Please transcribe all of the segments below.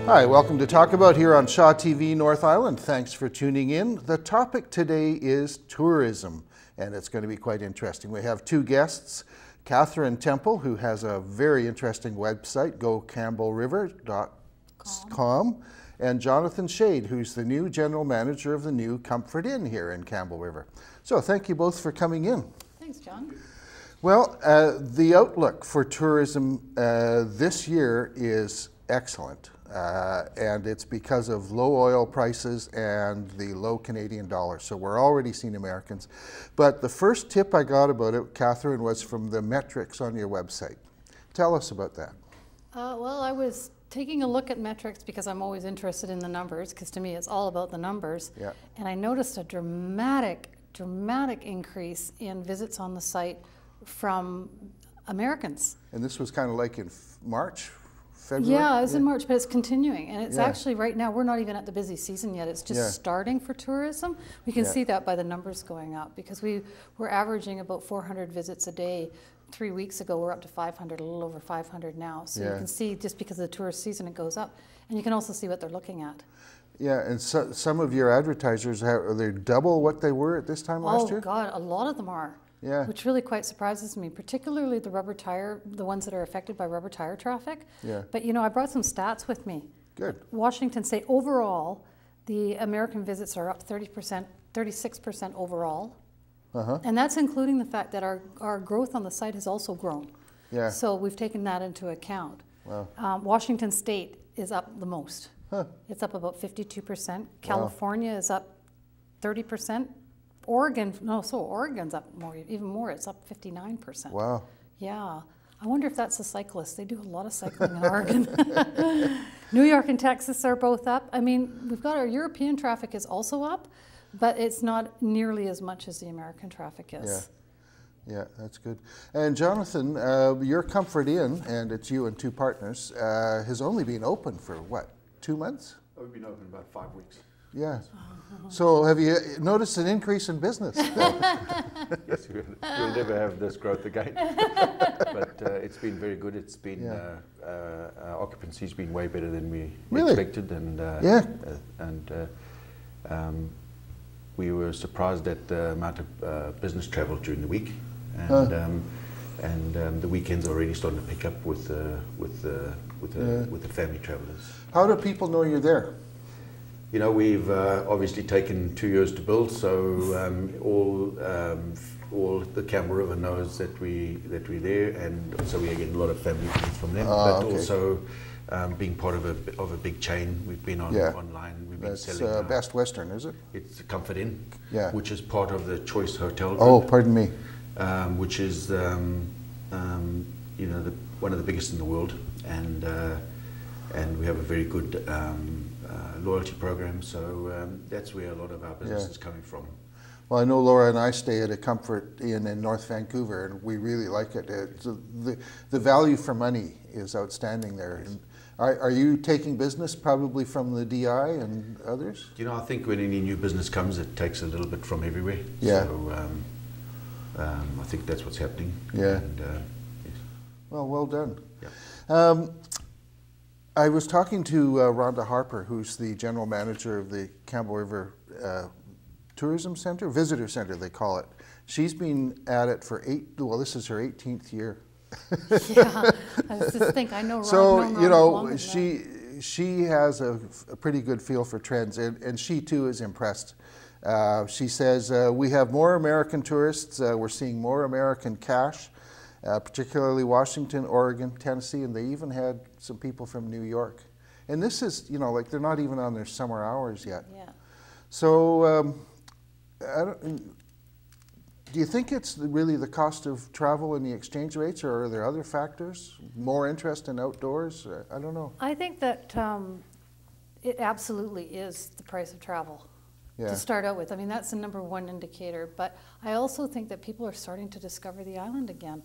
Hi, welcome to Talk About here on Shaw TV North Island. Thanks for tuning in. The topic today is tourism, and it's going to be quite interesting. We have two guests, Catherine Temple, who has a very interesting website, gocampbellriver.com, and Jonathan Shade, who's the new general manager of the new Comfort Inn here in Campbell River. So thank you both for coming in. Thanks, John. Well, the outlook for tourism this year is excellent. And it's because of low oil prices and the low Canadian dollar. So we're already seeing Americans. But the first tip I got about it, Catherine, was from the metrics on your website. Tell us about that. Well, I was taking a look at metrics because I'm always interested in the numbers, because to me it's all about the numbers. Yeah. And I noticed a dramatic increase in visits on the site from Americans. And this was kind of like in March? February? Yeah, it was in March, but it's continuing. And it's actually right now, we're not even at the busy season yet. It's just starting for tourism. We can see that by the numbers going up, because we're averaging about 400 visits a day. 3 weeks ago, we're up to 500, a little over 500 now. So you can see, just because of the tourist season, it goes up. And you can also see what they're looking at. Yeah, and so, some of your advertisers, are they double what they were at this time last year? Oh God, a lot of them are. Yeah. Which really quite surprises me, particularly the rubber tire, the ones that are affected by rubber tire traffic. Yeah. But you know, I brought some stats with me. Good. Washington State, overall, the American visits are up 30%, 36% overall. And that's including the fact that our growth on the site has also grown. Yeah. So we've taken that into account. Wow. Washington State is up the most. Huh. It's up about 52%. California is up 30%. Oregon's up more, even more. It's up 59%. Wow. Yeah. I wonder if that's the cyclists. They do a lot of cycling in Oregon. New York and Texas are both up. I mean, we've got our European traffic is also up, but it's not nearly as much as the American traffic is. Yeah, that's good. And Jonathan, your Comfort Inn, and it's you and two partners, has only been open for what, 2 months? We've been open about 5 weeks. Yeah. So have you noticed an increase in business? Yes, we'll never have this growth again. But it's been very good. It's been occupancy's been way better than we expected, and we were surprised at the amount of business travel during the week, and the weekends are already starting to pick up with the family travellers. How do people know you're there? You know, we've obviously taken 2 years to build, so all the Campbell River knows that we're there, and so we are getting a lot of family visits from them. Also being part of a big chain, we've been online. We've been selling. That's Best Western, is it? It's Comfort Inn, yeah, which is part of the Choice Hotel Group. Oh, pardon me. Which is you know, one of the biggest in the world, and we have a very good loyalty program, so that's where a lot of our business is coming from. Well, I know Laura and I stay at a Comfort Inn in North Vancouver, and we really like it. The value for money is outstanding there. Yes. And are you taking business probably from the DI and others? You know, I think when any new business comes, it takes a little bit from everywhere. Yeah. So I think that's what's happening. Yeah. And, yes. Well done. Yeah. I was talking to Rhonda Harper, who's the general manager of the Campbell River Tourism Center, Visitor Center they call it. She's been at it for this is her 18th year. Yeah, I was just thinking, I know Ron. So, you know, she has a pretty good feel for trends, and she too is impressed. She says, we have more American tourists, we're seeing more American cash, particularly Washington, Oregon, Tennessee, and they even had some people from New York. And this is, you know, like they're not even on their summer hours yet. Yeah. So, do you think it's really the cost of travel and the exchange rates, or are there other factors? More interest in outdoors? I don't know. I think that it absolutely is the price of travel. Yeah. To start out with. I mean, that's the #1 indicator. But I also think that people are starting to discover the island again,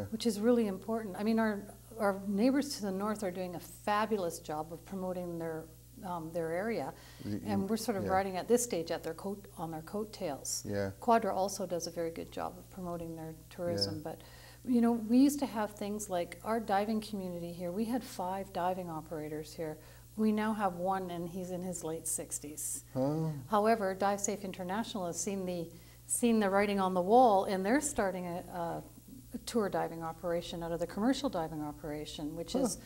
which is really important. I mean, our neighbors to the north are doing a fabulous job of promoting their area, and we're sort of riding at this stage at on their coattails. Yeah. Quadra also does a very good job of promoting their tourism, but you know, we used to have things like our diving community here. We had 5 diving operators here We now have one, and he's in his late 60s. Oh. However, Dive Safe International has seen the writing on the wall, and they're starting a tour diving operation out of the commercial diving operation, which is,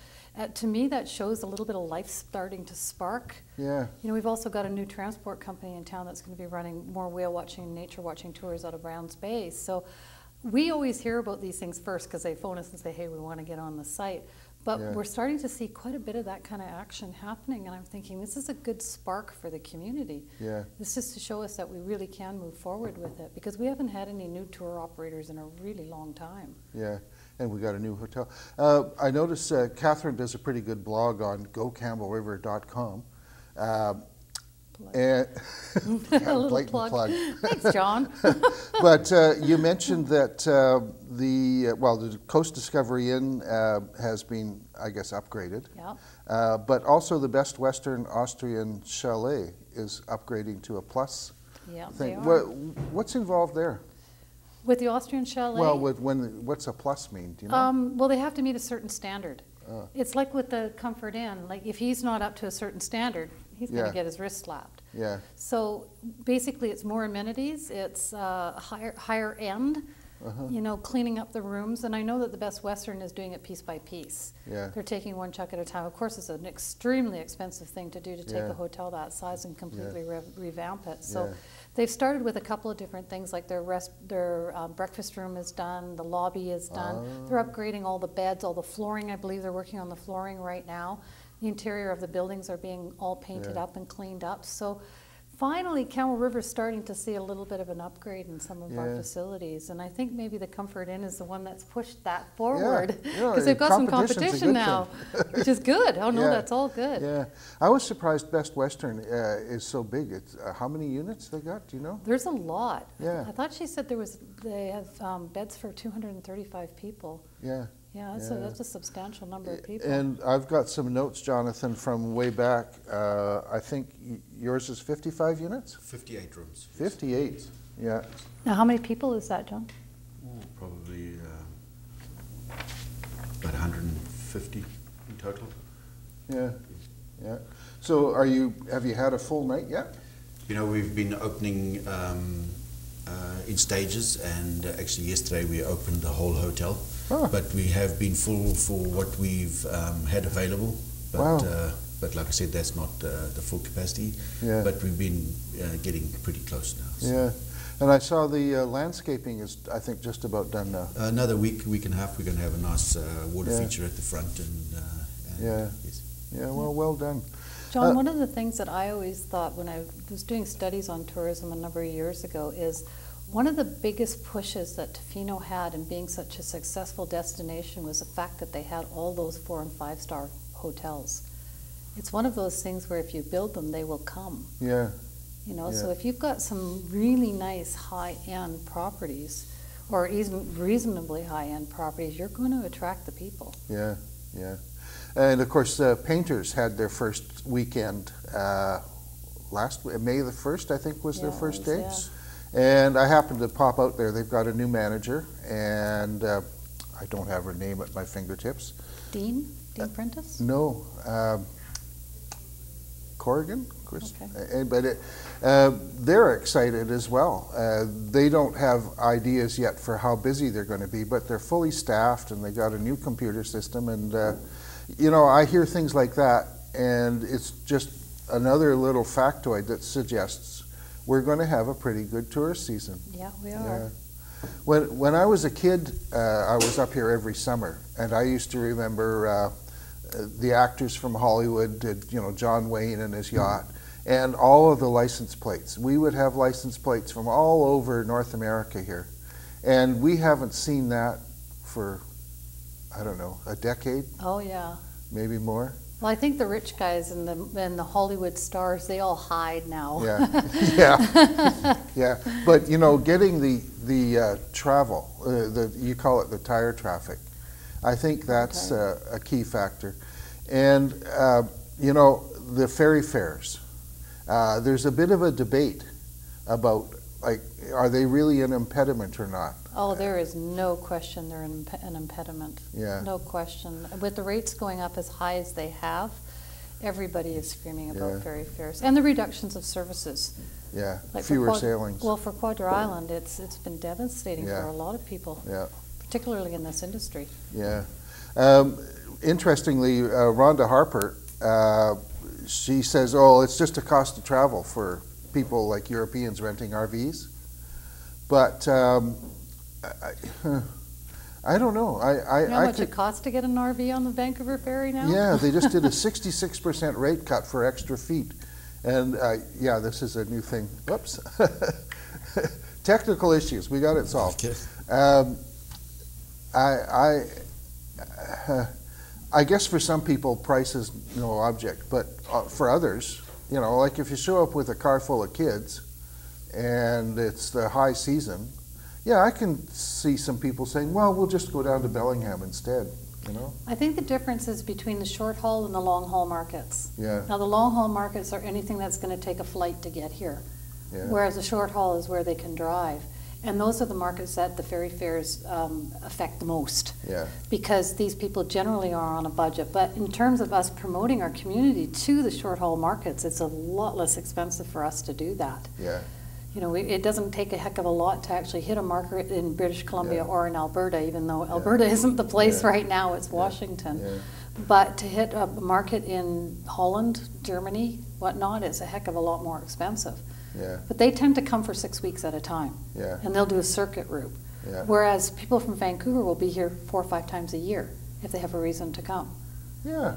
to me, that shows a little bit of life starting to spark. Yeah. You know, we've also got a new transport company in town that's going to be running more whale watching and nature watching tours out of Browns Bay. So we always hear about these things first because they phone us and say, hey, we want to get on the site. But we're starting to see quite a bit of that kind of action happening, and I'm thinking this is a good spark for the community. Yeah. This is to show us that we really can move forward with it, because we haven't had any new tour operators in a really long time. Yeah, and we got a new hotel. I noticed Catherine does a pretty good blog on gocampbellriver.com. And A little plug. Thanks, John. But you mentioned that the Coast Discovery Inn has been, I guess, upgraded. Yeah. But also the Best Western Austrian Chalet is upgrading to a plus Yeah, thing. they are. What's involved there? With the Austrian Chalet? Well, what's a plus mean? Do you know? Well, they have to meet a certain standard. It's like with the Comfort Inn. Like, if he's not up to a certain standard, he's going to get his wrist slapped. Yeah. So basically, it's more amenities. It's higher end. You know, cleaning up the rooms. And I know that the Best Western is doing it piece by piece. Yeah. They're taking one chunk at a time. Of course, it's an extremely expensive thing to do, to take a hotel that size and completely revamp it. So they've started with a couple of different things, like their breakfast room is done, the lobby is done. They're upgrading all the beds, all the flooring. I believe they're working on the flooring right now. The interior of the buildings are being all painted up and cleaned up. So finally, Campbell River is starting to see a little bit of an upgrade in some of our facilities, and I think maybe the Comfort Inn is the one that's pushed that forward, because they've got some competition now, which is good. Oh no, that's all good. Yeah, I was surprised Best Western is so big. It's how many units they got? Do you know? There's a lot. Yeah. I thought she said they have beds for 235 people. Yeah. Yeah, that's a substantial number of people. And I've got some notes, Jonathan, from way back. I think yours is 55 units? 58 rooms. 58, yeah. Now, how many people is that, John? Probably about 150 in total. Yeah, yeah. So have you had a full night yet? You know, we've been opening in stages, and actually yesterday we opened the whole hotel. But we have been full for what we've had available. But, but like I said, that's not the full capacity. Yeah. But we've been getting pretty close now. So. Yeah. And I saw the landscaping is, I think, just about done now. Another week and a half, we're going to have a nice water feature at the front. And yes. Yeah, well done. John, one of the things that I always thought when I was doing studies on tourism a number of years ago is one of the biggest pushes that Tofino had in being such a successful destination was the fact that they had all those 4- and 5-star hotels. It's one of those things where if you build them, they will come. Yeah. You know, so if you've got some really nice high-end properties, or even reasonably high-end properties, you're going to attract the people. Yeah, yeah. And of course, Painters had their first weekend May the 1st, I think, was their first day. Yeah. And I happened to pop out there. They've got a new manager, and I don't have her name at my fingertips. Dean Prentice? No. Corrigan? Okay. But they're excited as well. They don't have ideas yet for how busy they're going to be, but they're fully staffed, and they got a new computer system. And, you know, I hear things like that, and it's just another little factoid that suggests we're going to have a pretty good tourist season. Yeah, we are. When I was a kid, I was up here every summer, and I used to remember the actors from Hollywood, you know, John Wayne and his yacht, and all of the license plates. We would have license plates from all over North America here, and we haven't seen that for, I don't know, a decade? Oh, yeah. Maybe more? Well, I think the rich guys and the Hollywood stars, they all hide now. Yeah. But you know, getting the travel, you call it the tire traffic, I think that's a key factor. And you know, the ferry fares. There's a bit of a debate about, like, are they really an impediment or not? Oh, there is no question they're an impediment. Yeah. No question. With the rates going up as high as they have, Everybody is screaming about Yeah. ferry fares and the reductions of services. Yeah, Like fewer for sailings. Well, for Quadra Island, it's been devastating Yeah. for a lot of people, Yeah, particularly in this industry. yeah. Interestingly, Rhonda Harper, she says, oh, it's just a cost to travel for people like Europeans renting RVs. But I don't know. You know how much it costs to get an RV on the Vancouver ferry now? Yeah, they just did a 66% rate cut for extra feet. And yeah, this is a new thing. Whoops. Technical issues. We got it solved. Okay. I guess for some people, price is no object. But for others, you know, like if you show up with a car full of kids and it's the high season, yeah, I can see some people saying, well, we'll just go down to Bellingham instead, you know? I think the difference is between the short haul and the long haul markets. Yeah, Now, the long haul markets are anything that's going to take a flight to get here, yeah, whereas the short haul is where they can drive. And those are the markets that the ferry fares affect the most, yeah, because these people generally are on a budget. But in terms of us promoting our community to the short haul markets, it's a lot less expensive for us to do that. yeah, You know, it doesn't take a heck of a lot to actually hit a market in British Columbia Yeah. or in Alberta, even though Alberta isn't the place Yeah. right now, it's Washington. yeah, But to hit a market in Holland, Germany, whatnot, it's a heck of a lot more expensive. yeah, But they tend to come for 6 weeks at a time, yeah, and they'll do a circuit route. yeah. Whereas people from Vancouver will be here 4 or 5 times a year if they have a reason to come. Yeah,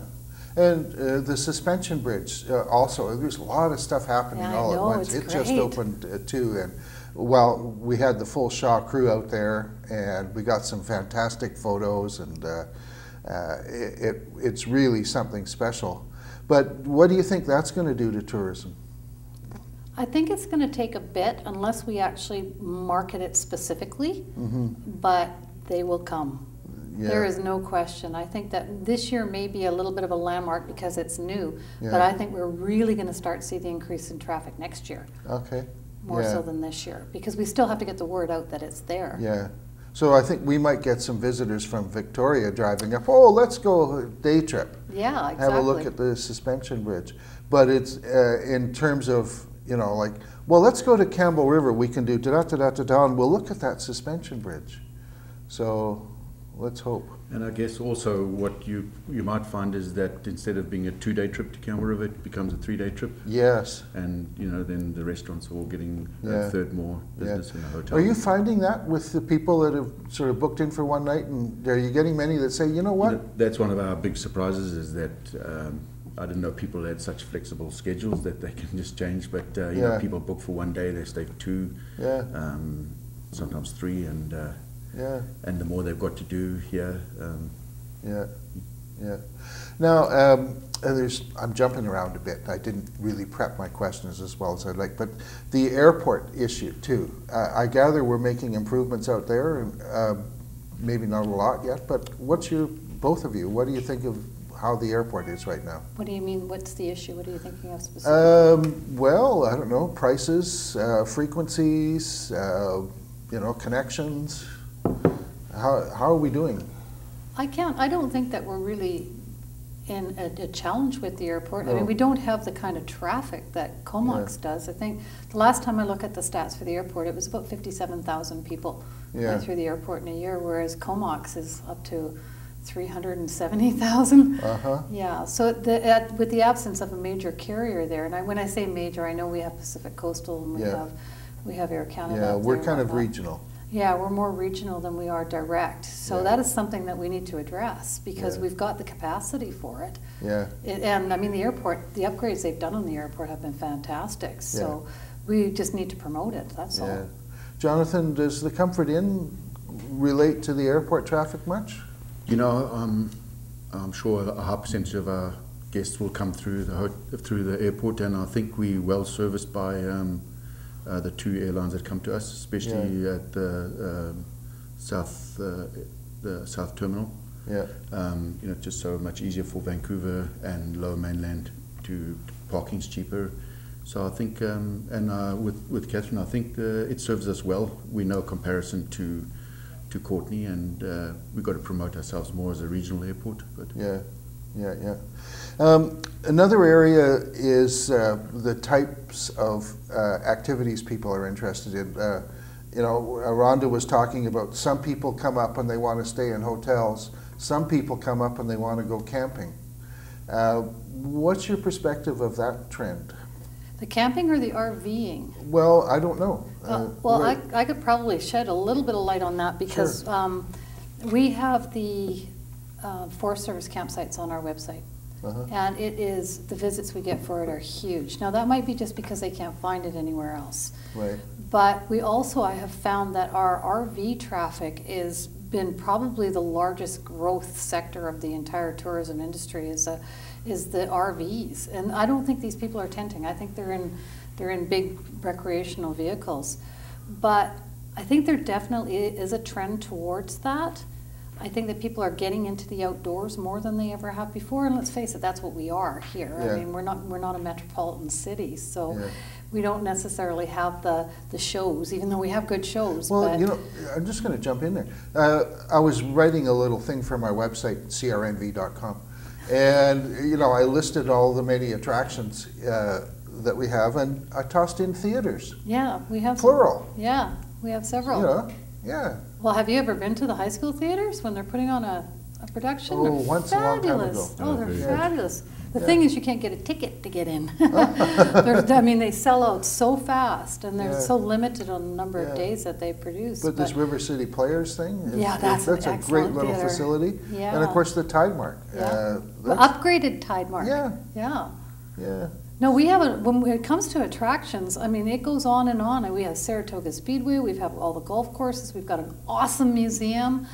and the suspension bridge also, there's a lot of stuff happening Yeah, I all know, at once. it's It just great. opened too, and well, we had the full Shaw crew out there, and we got some fantastic photos, and it's really something special. But what do you think that's going to do to tourism? I think it's going to take a bit unless we actually market it specifically, but they will come. Yeah. There is no question. I think that this year may be a little bit of a landmark because it's new, Yeah. but I think we're really going to start to see the increase in traffic next year, Okay. more Yeah. so than this year, because we still have to get the word out that it's there. Yeah. So I think we might get some visitors from Victoria driving up. Oh, let's go day trip. Yeah, exactly. Have a look at the suspension bridge. But it's in terms of, you know, like, well, let's go to Campbell River. We can do da-da-da-da-da, and we'll look at that suspension bridge. So let's hope. And I guess also what you might find is that instead of being a 2-day trip to Campbell River, it becomes a 3-day trip. Yes. And, you know, then the restaurants are all getting Yeah. a third more business in the hotel. Are you finding that with the people that have sort of booked in for one night, and are you getting many that say, you know what? You know, that's one of our big surprises is that I didn't know people had such flexible schedules that they can just change. But, you know, Yeah. people book for 1 day, they stay for 2, Yeah, sometimes 3, yeah, and the more they've got to do here. yeah, yeah. Now, I'm jumping around a bit. I didn't really prep my questions as well as I'd like, but the airport issue too. I gather we're making improvements out there, and maybe not a lot yet, but both of you, what do you think of how the airport is right now? What do you mean, what's the issue? What are you thinking of specifically? Well, I don't know, prices, frequencies, you know, connections. How are we doing? I don't think that we're really in a challenge with the airport. I No. mean, we don't have the kind of traffic that Comox does. I think the last time I looked at the stats for the airport, it was about 57,000 people Yeah. went through the airport in a year, whereas Comox is up to 370,000. Uh-huh. Yeah, so with the absence of a major carrier there, and when I say major, I know we have Pacific Coastal and Yeah. we have Air Canada. Yeah, up we're there, kind of whatnot. regional. Yeah, we're more regional than we are direct. So Yeah. that is something that we need to address because Yeah. we've got the capacity for it. Yeah, And I mean, the airport, the upgrades they've done on the airport have been fantastic. So we just need to promote it, that's yeah. all. Jonathan, does the Comfort Inn relate to the airport traffic much? You know, I'm sure a high percentage of our guests will come through the airport, and I think we're well serviced by the 2 airlines that come to us, especially at the south terminal. Yeah, You know, it's just so much easier for Vancouver and Lower Mainland to parking's cheaper. So I think, with Catherine, I think it serves us well. We know comparison to Courtney, and we've got to promote ourselves more as a regional airport. But yeah, Yeah, yeah. Another area is the types of activities people are interested in. You know, Rhonda was talking about some people come up and they want to stay in hotels. Some people come up and they want to go camping. What's your perspective of that trend? The camping or the RVing? Well, I don't know. Well, I could probably shed a little bit of light on that because Sure. We have the Forest Service campsites on our website. And it is, the visits we get for it are huge. Now that might be just because they can't find it anywhere else. Right. But we also, I have found that our RV traffic is been probably the largest growth sector of the entire tourism industry is the RVs. And I don't think these people are tenting. I think they're in big recreational vehicles. But I think there definitely is a trend towards that. I think that people are getting into the outdoors more than they ever have before, and let's face it, that's what we are here. Yeah. I mean, we're not a metropolitan city, so Yeah. we don't necessarily have the shows, even though we have good shows. Well, but you know, I'm just going to jump in there. I was writing a little thing for my website, crnv.com, and you know, I listed all the many attractions that we have, and I tossed in theaters. yeah, we have Plural. Yeah, we have several. You know, yeah. Well, have you ever been to the high school theaters when they're putting on a production? Oh, They're once a long time fabulous. ago. Oh, they're Yeah. fabulous. The Yeah. thing is, you can't get a ticket to get in. I mean, they sell out so fast, and they're Yeah. so limited on the number Yeah. of days that they produce. But this River City Players thing, Yeah, that's an a great excellent little theater. facility. Yeah. And of course the Tide Mark. Yeah. Well, That's- upgraded Tide Mark. Yeah. Yeah. yeah. No, we have when it comes to attractions, I mean, it goes on and on. And we have Saratoga Speedway, we have all the golf courses, we've got an awesome museum.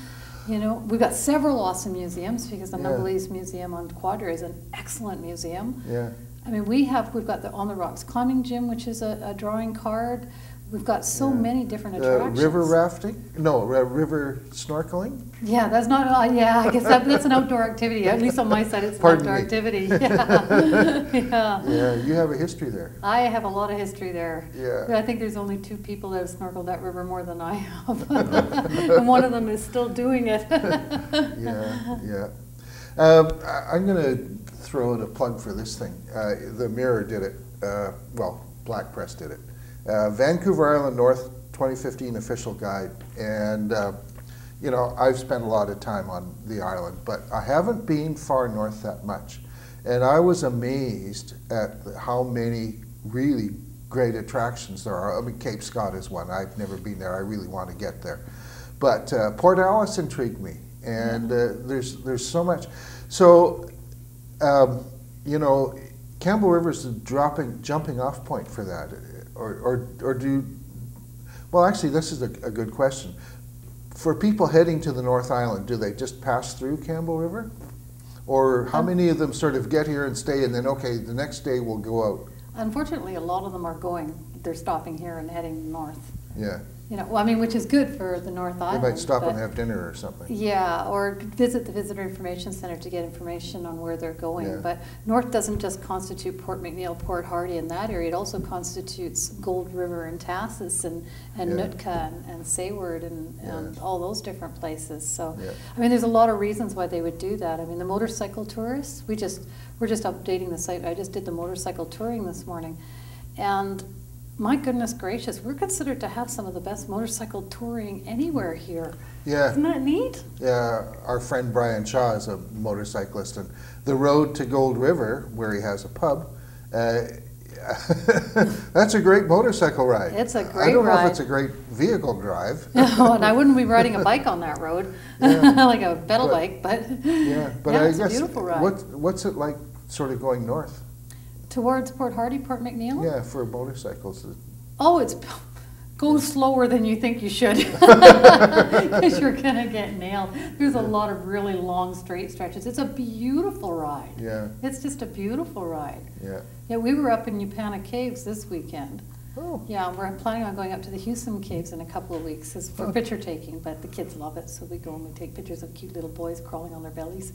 You know, we've got several awesome museums because the Yeah. Numbleese Museum on Quadra is an excellent museum. Yeah. I mean, we've got the On the Rocks climbing gym, which is a drawing card. We've got so Yeah. many different attractions. River rafting? No, river snorkeling? Yeah, that's not. Yeah, I guess that's an outdoor activity. At least on my side, it's an Pardon outdoor me. activity. Yeah. Yeah. Yeah, you have a history there. I have a lot of history there. Yeah. I think there's only 2 people that have snorkeled that river more than I have, and one of them is still doing it. Yeah, yeah. I'm going to throw in a plug for this thing. The Mirror did it. Well, Black Press did it. Vancouver Island North 2015 official guide. And, you know, I've spent a lot of time on the island, but I haven't been far north that much. And I was amazed at how many really great attractions there are. I mean, Cape Scott is one. I've never been there. I really want to get there. But Port Alice intrigued me. And there's so much. So, you know, Campbell River is the jumping off point for that. Or do you, well, actually, this is a good question. For people heading to the North Island, do they just pass through Campbell River? Or how many of them sort of get here and stay and then, okay, the next day we'll go out? Unfortunately, a lot of them are they're stopping here and heading north. Yeah. You know, well, I mean, which is good for the North They Island. might stop but- and have dinner or something. Yeah, or visit the Visitor Information Center to get information on where they're going. Yeah. But North doesn't just constitute Port McNeill, Port Hardy, and that area. It also constitutes Gold River and Tassus and Yeah. Nootka and Sayward and Yeah. all those different places. So, Yeah. I mean, there's a lot of reasons why they would do that. I mean, the motorcycle tourists, we're just updating the site. I just did the motorcycle touring this morning. And my goodness gracious, we're considered to have some of the best motorcycle touring anywhere here. Yeah. Isn't that neat? Yeah, our friend Brian Shaw is a motorcyclist, and the road to Gold River, where he has a pub, that's a great motorcycle ride. It's a I great don't know ride. if it's a great vehicle drive. No, and I wouldn't be riding a bike on that road, Yeah. like a pedal But- bike, but Yeah, but yeah, I it's guess a beautiful ride. what's it like, sort of going north? Towards Port Hardy, Port McNeill? Yeah, for motorcycles. Oh, go slower than you think you should, because you're gonna get nailed. There's a lot of really long straight stretches. It's a beautiful ride. Yeah, It's just a beautiful ride. yeah. Yeah, we were up in Upana Caves this weekend. Oh, Yeah, we're planning on going up to the Hewson Caves in a couple of weeks for Oh. picture taking, but the kids love it, so we go and we take pictures of cute little boys crawling on their bellies,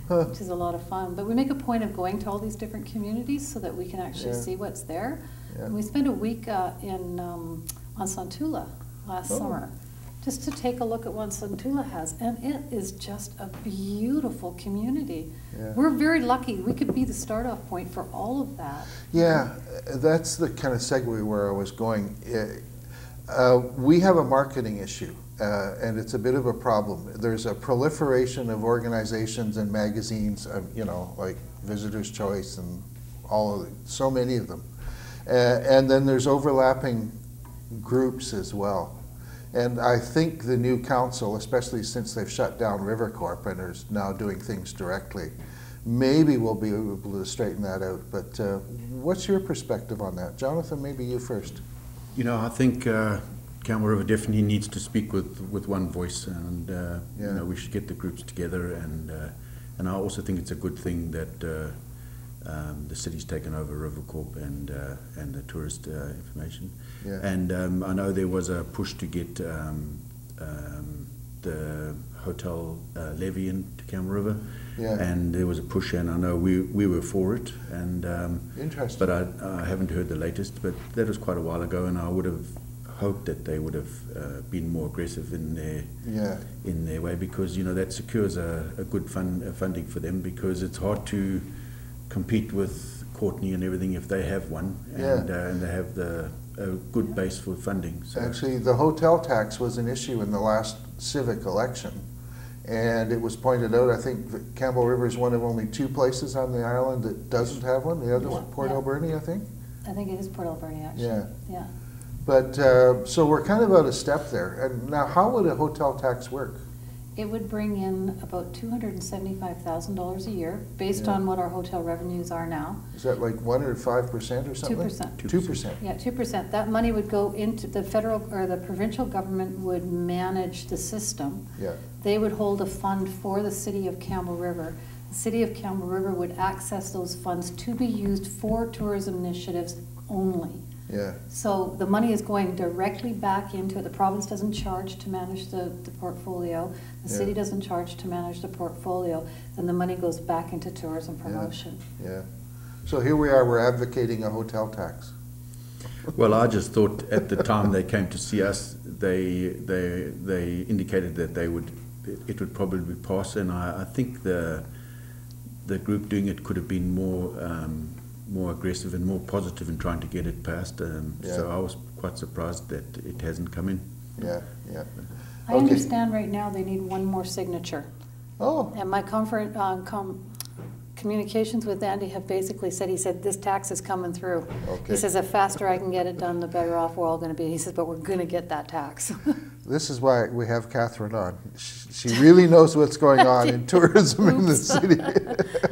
huh. which is a lot of fun. But we make a point of going to all these different communities so that we can actually Yeah. see what's there. Yeah. And we spent a week on Santula last Oh. summer, just to take a look at what Suntula has, and it is just a beautiful community. Yeah. We're very lucky. We could be the start-off point for all of that. Yeah, that's the kind of segue where I was going. We have a marketing issue, and it's a bit of a problem. There's a proliferation of organizations and magazines, you know, like Visitor's Choice and so many of them. And then there's overlapping groups as well. And I think the new council, especially since they've shut down River Corp and are now doing things directly, maybe we'll be able to straighten that out. But what's your perspective on that? Jonathan, maybe you first. You know, I think Campbell River definitely needs to speak with one voice, and you know, we should get the groups together. And I also think it's a good thing that the city's taken over River Corp and the tourist information. Yeah. And I know there was a push to get the hotel levy into Campbell River. Yeah. And there was a push, and I know we were for it. And Interesting. but I haven't heard the latest. But that was quite a while ago, and I would have hoped that they would have been more aggressive in their way, because you know that secures a good funding for them, because it's hard to compete with Courtney and everything if they have one, and they have a good base for funding. So. Actually, the hotel tax was an issue in the last civic election, and it was pointed out, I think that Campbell River is one of only 2 places on the island that doesn't have one. The other one, Port Alberni, I think? I think it is Port Alberni, actually. Yeah. Yeah. But, so we're kind of out of step there. And now, how would a hotel tax work? It would bring in about $275,000 a year, based Yeah. on what our hotel revenues are now. Is that like 1 or 5% or something? 2%. 2%. Yeah, 2%. That money would go into the federal, or the provincial government would manage the system. Yeah. They would hold a fund for the city of Campbell River. The city of Campbell River would access those funds to be used for tourism initiatives only. Yeah. So the money is going directly back into it. The province doesn't charge to manage the portfolio. The city doesn't charge to manage the portfolio. Then the money goes back into tourism promotion. Yeah. So here we are, we're advocating a hotel tax. Well, I just thought at the time they came to see us, they indicated that it would probably pass, and I think the group doing it could have been more aggressive and more positive in trying to get it passed. So I was quite surprised that it hasn't come in. Yeah, yeah. I understand right now they need one more signature. Oh. And my communications with Andy have basically said, he said, this tax is coming through. Okay. He says, the faster I can get it done, the better off we're all going to be. He says, but we're going to get that tax. This is why we have Catherine on. She really knows what's going on in tourism in the city.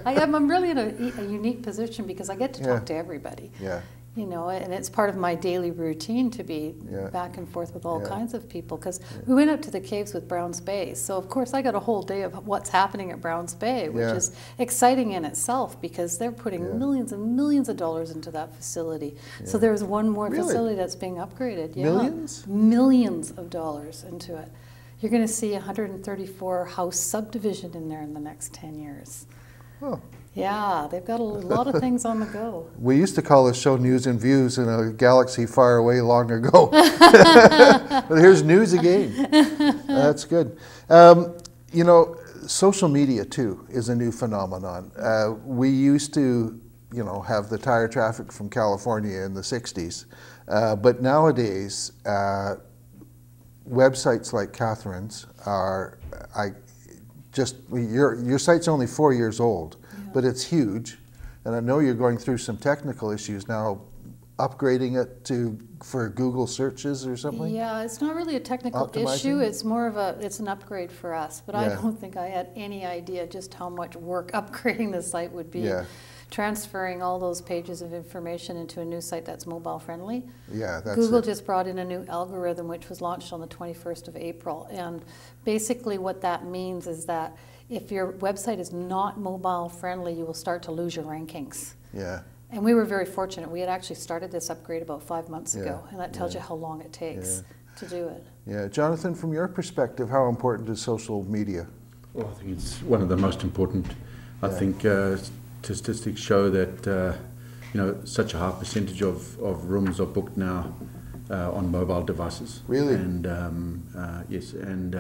I'm really in a unique position because I get to talk to everybody. Yeah. You know, and it's part of my daily routine to be Yeah. back and forth with all Yeah. kinds of people, because we went up to the caves with Browns Bay. So, of course, I got a whole day of what's happening at Browns Bay, which Yeah. is exciting in itself, because they're putting Yeah. millions and millions of dollars into that facility. So there's one more Really? facility that's being upgraded. Yeah. Millions? Millions of dollars into it. You're going to see 134 house subdivision in there in the next 10 years. Oh. Yeah, they've got a lot of things on the go. We used to call this show News and Views in a galaxy far away long ago. But here's news again. That's good. You know, social media too is a new phenomenon. We used to, you know, have the tire traffic from California in the 60s. But nowadays, websites like Catherine's are, your site's only 4 years old. But it's huge, and I know you're going through some technical issues now, upgrading it for Google searches or something? Yeah, it's not really a technical issue. It's more of it's an upgrade for us. But I don't think I had any idea just how much work upgrading the site would be. Yeah. Transferring all those pages of information into a new site that's mobile friendly. Yeah, that's Google it. just brought in a new algorithm which was launched on the 21st of April. And basically what that means is that if your website is not mobile friendly, you will start to lose your rankings. Yeah. And we were very fortunate. We had actually started this upgrade about 5 months ago, and that tells Yeah. you how long it takes to do it. Yeah, Jonathan, from your perspective, how important is social media? Well, I think it's one of the most important. I think statistics show that you know, such a high percentage of rooms are booked now on mobile devices. Really? And yes, and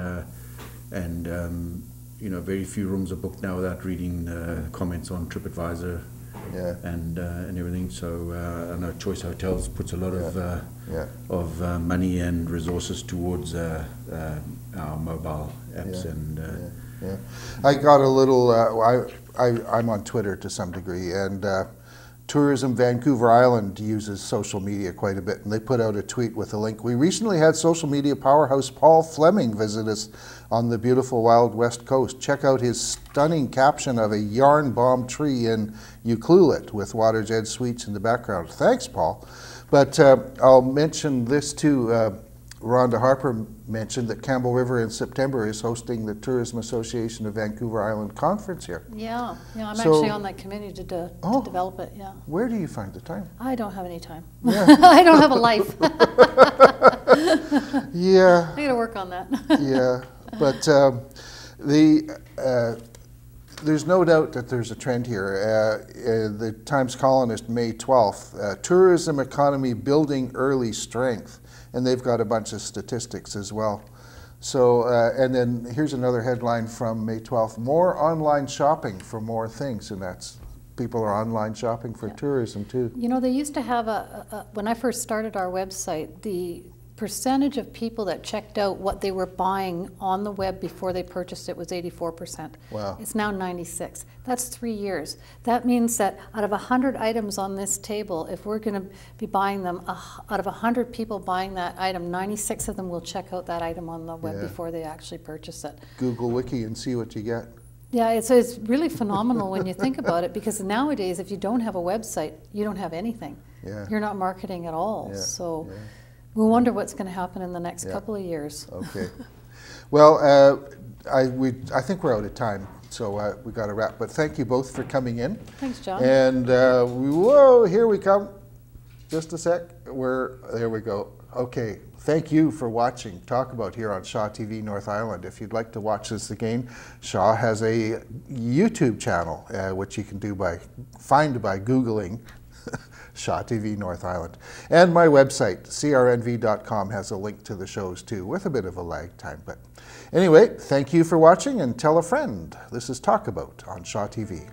very few rooms are booked now without reading comments on TripAdvisor. Yeah. And everything. So I know Choice Hotels puts a lot of money and resources towards our mobile apps. Yeah. I got a little. I'm on Twitter to some degree, and Tourism Vancouver Island uses social media quite a bit, and they put out a tweet with a link. We recently had social media powerhouse Paul Fleming visit us on the beautiful Wild West Coast. Check out his stunning caption of a yarn bomb tree in Ucluelet with Water's Edge Suites in the background. Thanks, Paul. But I'll mention this too. Rhonda Harper mentioned that Campbell River in September is hosting the Tourism Association of Vancouver Island conference here. Yeah, I'm actually on that committee to develop it, yeah. Where do you find the time? I don't have any time. Yeah. I don't have a life. Yeah. I gotta work on that. Yeah, but there's no doubt that there's a trend here. The Times columnist, May 12th, tourism economy building early strength. And they've got a bunch of statistics as well. So, and then here's another headline from May 12th, more online shopping for more things. And that's, people are online shopping for tourism too. You know, they used to have when I first started our website, the percentage of people that checked out what they were buying on the web before they purchased it was 84%. Wow. It's now 96. That's 3 years. That means that out of 100 items on this table, if we're going to be buying them, out of 100 people buying that item, 96 of them will check out that item on the web before they actually purchase it. Google Wiki and see what you get. Yeah, it's really phenomenal when you think about it, because nowadays if you don't have a website, you don't have anything. Yeah. You're not marketing at all. Yeah. So. Yeah. We wonder what's going to happen in the next couple of years. Okay. Well, I think we're out of time, so we got to wrap. But thank you both for coming in. Thanks, John. And whoa, here we come. Just a sec. There we go. Okay. Thank you for watching Talk About here on Shaw TV North Island. If you'd like to watch this again, Shaw has a YouTube channel, which you can find by Googling Shaw TV North Island. And my website, crnv.com, has a link to the shows too, with a bit of a lag time. But anyway, thank you for watching, and tell a friend. This is Talk About on Shaw TV.